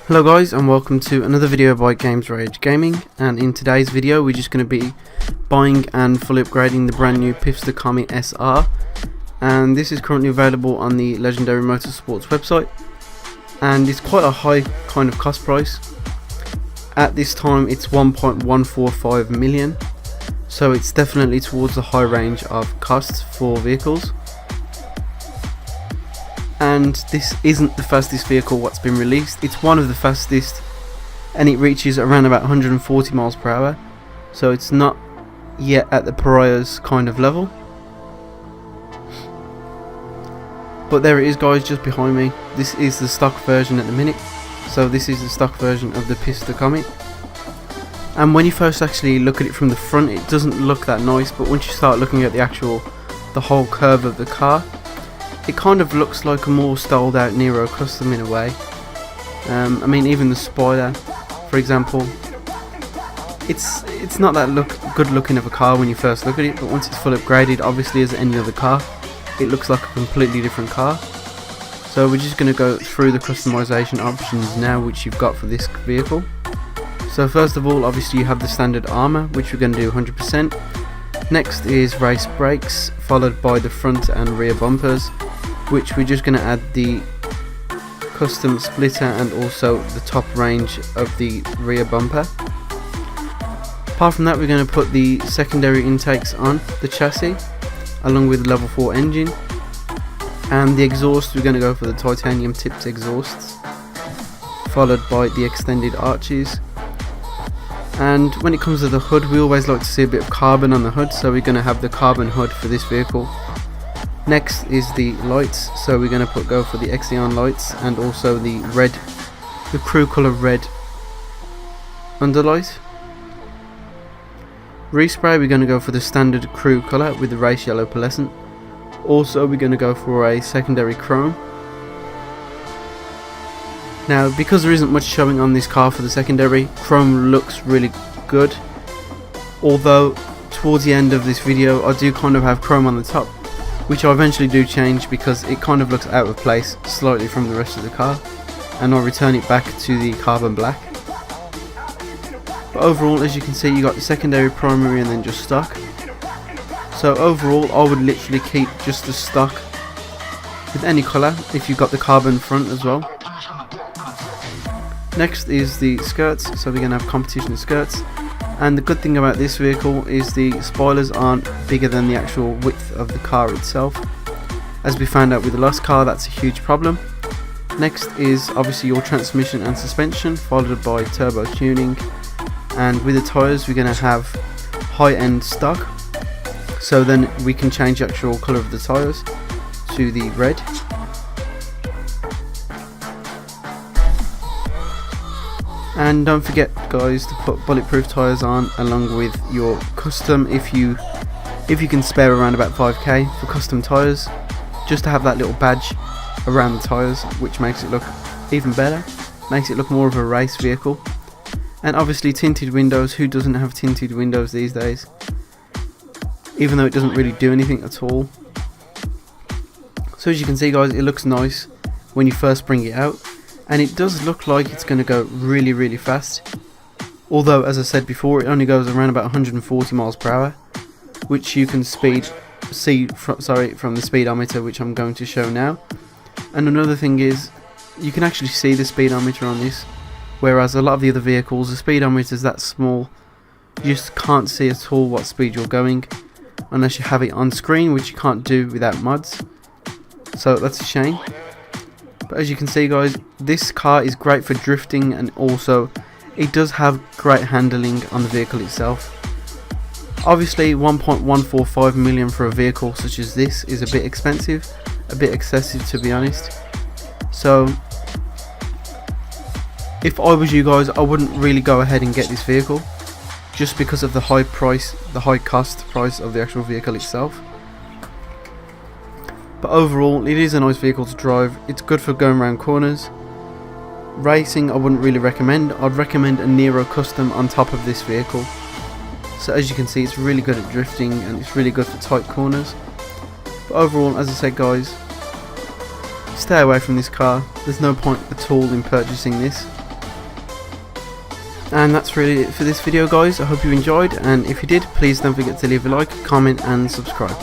Hello guys, and welcome to another video by GamesRageGaming, and in today's video we're just going to be buying and fully upgrading the brand new Pfister Comet SR, and this is currently available on the Legendary Motorsports website, and it's quite a high kind of cost price. At this time it's 1.145 million, so it's definitely towards the high range of costs for vehicles. And this isn't the fastest vehicle what's been released. It's one of the fastest, and it reaches around about 140 miles per hour, so it's not yet at the pariah's kind of level. But there it is guys, just behind me. This is the stock version at the minute, so this is the stock version of the Pfister Comet. And when you first actually look at it from the front, it doesn't look that nice, but once you start looking at the whole curve of the car, it kind of looks like a more styled out Nero Custom in a way. I mean, even the spoiler, for example, it's not that good looking of a car when you first look at it, but once it's fully upgraded, obviously as any other car, it looks like a completely different car. So we're just going to go through the customization options now which you've got for this vehicle. So first of all, obviously you have the standard armor, which we're going to do 100%. Next is race brakes, followed by the front and rear bumpers, which we're just going to add the custom splitter and also the top range of the rear bumper. Apart from that, we're going to put the secondary intakes on the chassis along with the level 4 engine, and the exhaust we're going to go for the titanium tipped exhausts, followed by the extended arches. And when it comes to the hood, we always like to see a bit of carbon on the hood, so we're going to have the carbon hood for this vehicle. Next is the lights, so we're going to go for the Xeon lights and also the crew colour red underlight. Respray, we're going to go for the standard crew colour with the race yellow pearlescent. Also we're going to go for a secondary chrome. Now, because there isn't much showing on this car for the secondary, chrome looks really good, although towards the end of this video I do kind of have chrome on the top, which I eventually do change because it kind of looks out of place slightly from the rest of the car, and I'll return it back to the carbon black. But overall, as you can see, you got the secondary, primary and then just stock. So overall I would literally keep just the stock with any colour if you've got the carbon front as well. Next is the skirts, so we're going to have competition skirts, and the good thing about this vehicle is the spoilers aren't bigger than the actual width of the car itself. As we found out with the last car, that's a huge problem. Next is obviously your transmission and suspension, followed by turbo tuning, and with the tyres we're going to have high-end stock, so then we can change the actual colour of the tyres to the red. And don't forget guys to put bulletproof tyres on along with your custom, if you can spare around about 5k for custom tyres, just to have that little badge around the tyres, which makes it look even better, makes it look more of a race vehicle. And obviously tinted windows, who doesn't have tinted windows these days, even though it doesn't really do anything at all. So as you can see guys, it looks nice when you first bring it out, and it does look like it's going to go really fast, although as I said before, it only goes around about 140 miles per hour, which you can see from the speedometer, which I'm going to show now. And another thing is, you can actually see the speedometer on this, whereas a lot of the other vehicles, the speedometer is that small, you just can't see at all what speed you're going unless you have it on screen, which you can't do without mods, so that's a shame. But as you can see guys, this car is great for drifting, and also it does have great handling on the vehicle itself. Obviously 1.145 million for a vehicle such as this is a bit expensive, a bit excessive to be honest. So if I was you guys, I wouldn't really go ahead and get this vehicle, just because of the high cost price of the actual vehicle itself. But overall, it is a nice vehicle to drive. It's good for going around corners. Racing I wouldn't really recommend. I'd recommend a Nero Custom on top of this vehicle. So as you can see, it's really good at drifting and it's really good for tight corners. But overall, as I said guys, stay away from this car. There's no point at all in purchasing this. And that's really it for this video, guys. I hope you enjoyed, and if you did, please don't forget to leave a like, comment and subscribe.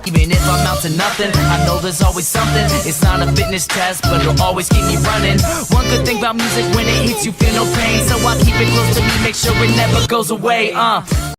Even if I'm out to nothing, I know there's always something. It's not a fitness test, but it'll always keep me running. One good thing about music, when it hits you feel no pain, so I keep it close to me, make sure it never goes away.